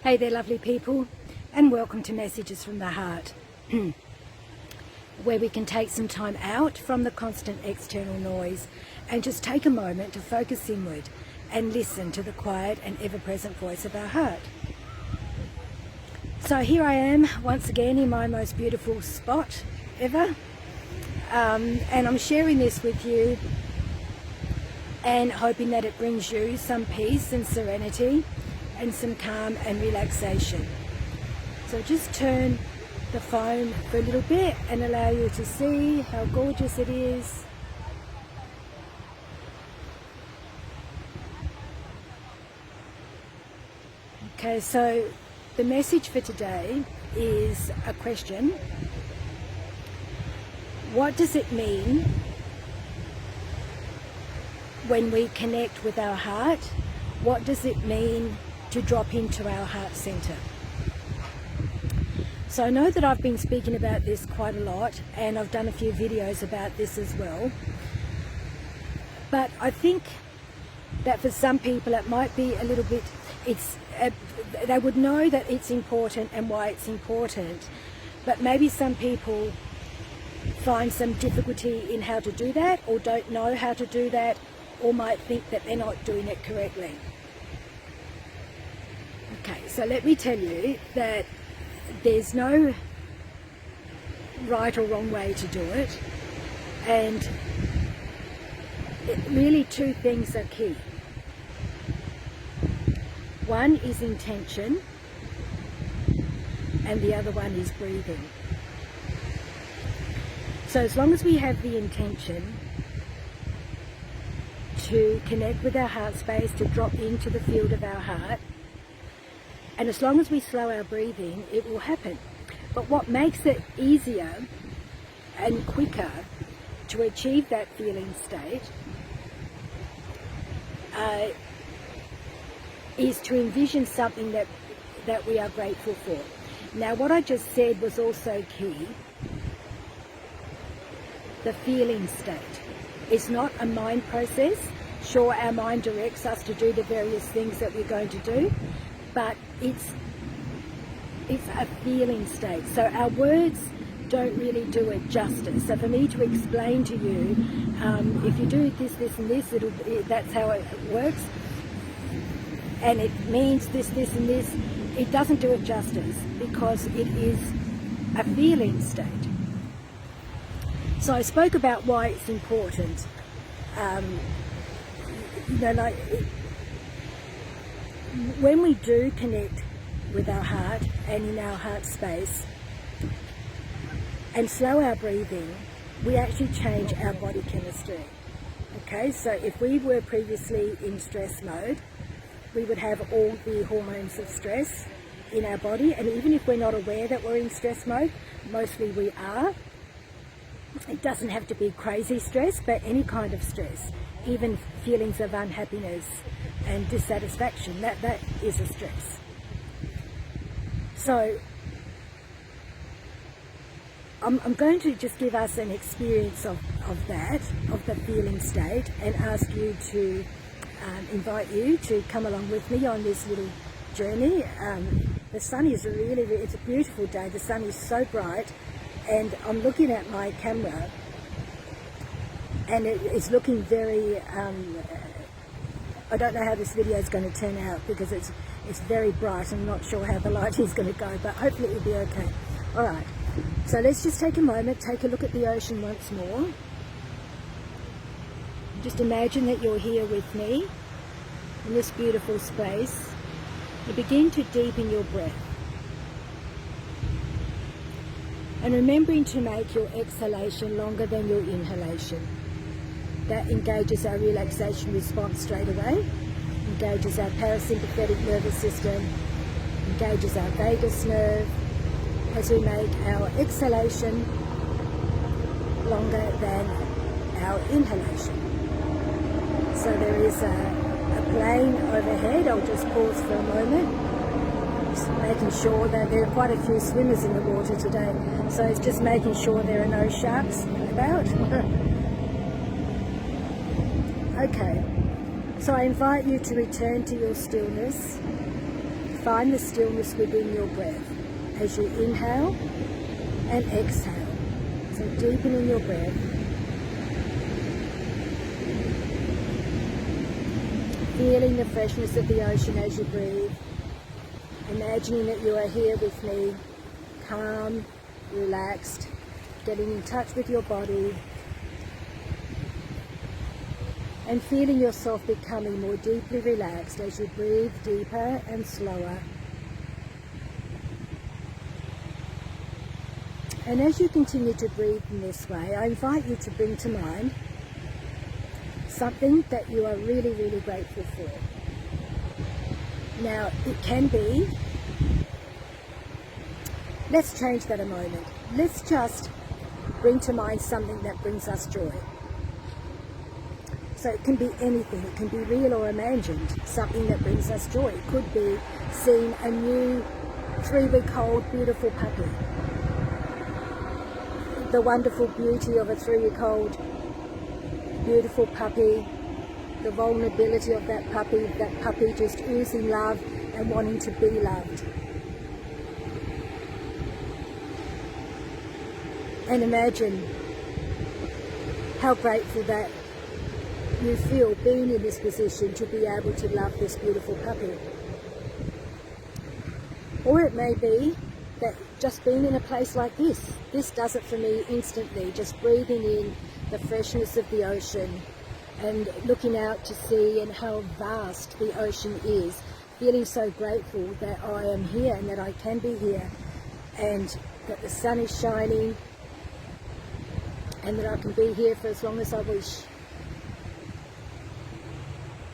Hey there, lovely people, and welcome to Messages from the Heart, where we can take some time out from the constant external noise and just take a moment to focus inward and listen to the quiet and ever-present voice of our heart. So here I am once again in my most beautiful spot ever, and I'm sharing this with you and hoping that it brings you some peace and serenity and some calm and relaxation. So just turn the phone for a little bit and allow you to see how gorgeous it is. Okay, so the message for today is a question. What does it mean when we connect with our heart? What does it mean to drop into our heart center? So I know that I've been speaking about this quite a lot, and I've done a few videos about this as well. But I think that for some people it might be a little bit, they would know that it's important and why it's important, but maybe some people find some difficulty in how to do that, or don't know how to do that, or might think that they're not doing it correctly. Okay, so let me tell you that there's no right or wrong way to do it, and really two things are key. One is intention, and the other one is breathing. So as long as we have the intention to connect with our heart space, to drop into the field of our heart, and as long as we slow our breathing, it will happen. But what makes it easier and quicker to achieve that feeling state is to envision something that we are grateful for. Now, what I just said was also key. The feeling state. It's not a mind process. Sure, our mind directs us to do the various things that we're going to do, but it's a feeling state. So our words don't really do it justice. So for me to explain to you, if you do this, this and this, that's how it works, and it means this, this and this, it doesn't do it justice, because it is a feeling state. So I spoke about why it's important. When we do connect with our heart and in our heart space and slow our breathing, we actually change our body chemistry. Okay, so if we were previously in stress mode, we would have all the hormones of stress in our body, and even if we're not aware that we're in stress mode, mostly we are. It doesn't have to be crazy stress, but any kind of stress, even feelings of unhappiness and dissatisfaction, that is a stress. So I'm going to just give us an experience of the feeling state, and ask you to invite you to come along with me on this little journey. The sun is it's a beautiful day. The sun is so bright, and I'm looking at my camera, and it's looking very, I don't know how this video is going to turn out, because it's very bright. I'm not sure how the light is going to go, but hopefully it will be okay. Alright, so let's just take a moment, take a look at the ocean once more. Just imagine that you're here with me in this beautiful space. You begin to deepen your breath, and remembering to make your exhalation longer than your inhalation. That engages our relaxation response straight away, engages our parasympathetic nervous system, engages our vagus nerve, as we make our exhalation longer than our inhalation. So there is a plane overhead. I'll just pause for a moment, just making sure that there are quite a few swimmers in the water today, so it's just making sure there are no sharks about. Okay, so I invite you to return to your stillness. find the stillness within your breath as you inhale and exhale. So deepening your breath. Feeling the freshness of the ocean as you breathe. Imagining that you are here with me, calm, relaxed, getting in touch with your body, and feeling yourself becoming more deeply relaxed as you breathe deeper and slower. And as you continue to breathe in this way, I invite you to bring to mind something that you are really, really grateful for. Now, it can be, let's change that a moment. Let's just bring to mind something that brings us joy. So it can be anything. It can be real or imagined, something that brings us joy. It could be seeing a new 3-week-old beautiful puppy. The wonderful beauty of a 3-week-old beautiful puppy, the vulnerability of that puppy just oozing love and wanting to be loved. And imagine how grateful that you feel being in this position to be able to love this beautiful puppy. Or it may be that just being in a place like this does it for me instantly, just breathing in the freshness of the ocean and looking out to sea and how vast the ocean is, feeling so grateful that I am here and that I can be here and that the sun is shining and that I can be here for as long as I wish.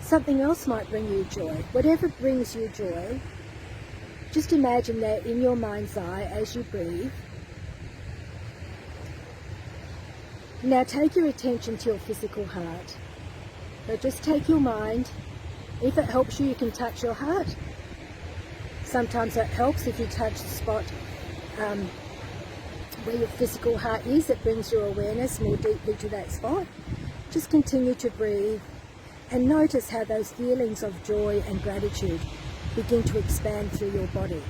Something else might bring you joy. Whatever brings you joy, just imagine that in your mind's eye as you breathe. Now take your attention to your physical heart. So just take your mind. If it helps you, you can touch your heart. Sometimes it helps if you touch the spot where your physical heart is. It brings your awareness more deeply to that spot. Just continue to breathe and notice how those feelings of joy and gratitude begin to expand through your body.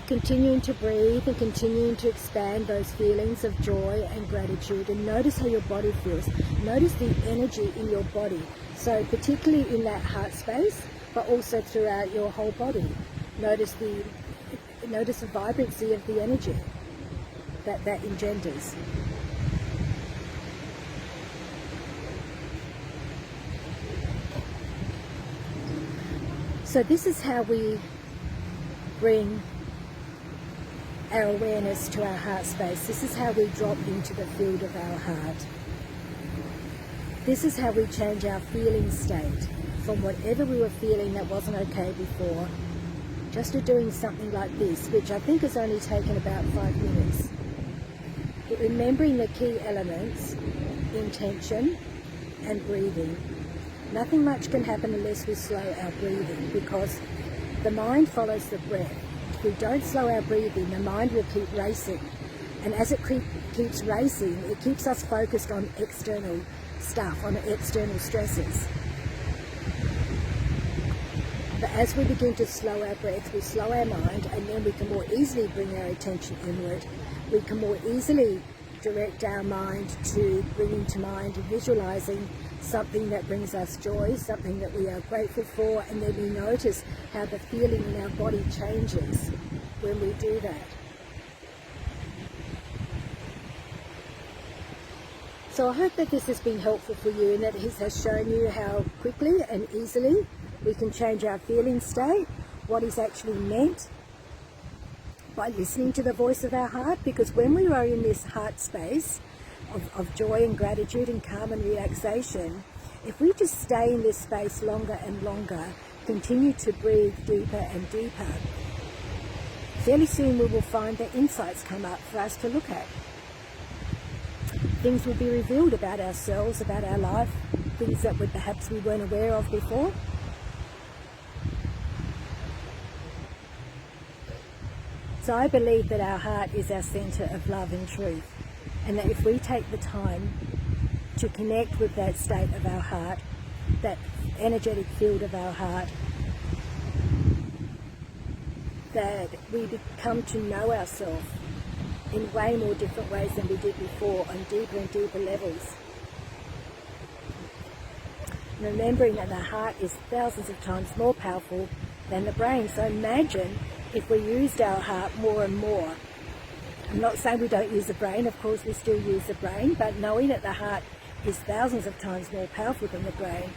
Continuing to breathe and continuing to expand those feelings of joy and gratitude, and notice how your body feels. Notice the energy in your body, so particularly in that heart space, but also throughout your whole body. Notice the vibrancy of the energy that engenders. So this is how we bring our awareness to our heart space. This is how we drop into the field of our heart. This is how we change our feeling state from whatever we were feeling that wasn't okay before, just to doing something like this, which I think has only taken about 5 minutes. But remembering the key elements, intention and breathing. Nothing much can happen unless we slow our breathing, because the mind follows the breath. If we don't slow our breathing, the mind will keep racing. And as it keeps racing, it keeps us focused on external stuff, on external stresses. But as we begin to slow our breath, we slow our mind, and then we can more easily bring our attention inward. We can more easily direct our mind to bringing to mind, visualizing something that brings us joy, something that we are grateful for, and then we notice how the feeling in our body changes when we do that. So I hope that this has been helpful for you, and that it has shown you how quickly and easily we can change our feeling state, what is actually meant by listening to the voice of our heart. Because when we are in this heart space of joy and gratitude and calm and relaxation, if we just stay in this space longer and longer, continue to breathe deeper and deeper, fairly soon we will find that insights come up for us to look at. Things will be revealed about ourselves, about our life, things that perhaps we weren't aware of before. So I believe that our heart is our centre of love and truth, and that if we take the time to connect with that state of our heart, that energetic field of our heart, that we come to know ourselves in way more different ways than we did before, on deeper and deeper levels. Remembering that the heart is thousands of times more powerful than the brain. So imagine if we used our heart more and more. I'm not saying we don't use the brain, of course we still use the brain, but knowing that the heart is thousands of times more powerful than the brain,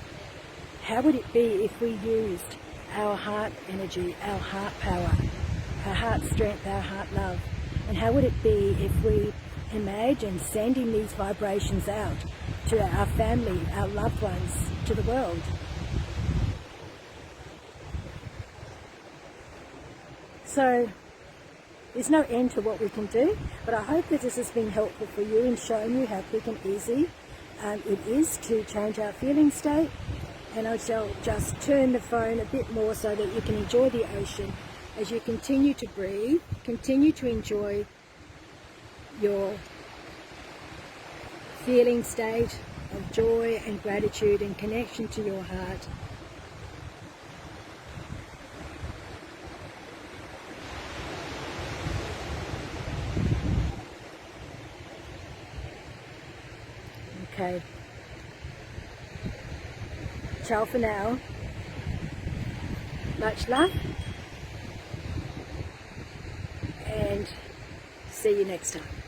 how would it be if we used our heart energy, our heart power, our heart strength, our heart love? And how would it be if we imagine sending these vibrations out to our family, our loved ones, to the world? So there's no end to what we can do, but I hope that this has been helpful for you in showing you how quick and easy it is to change our feeling state. And I shall just turn the phone a bit more so that you can enjoy the ocean as you continue to breathe, continue to enjoy your feeling state of joy and gratitude and connection to your heart. Okay. Ciao for now. Much love. And see you next time.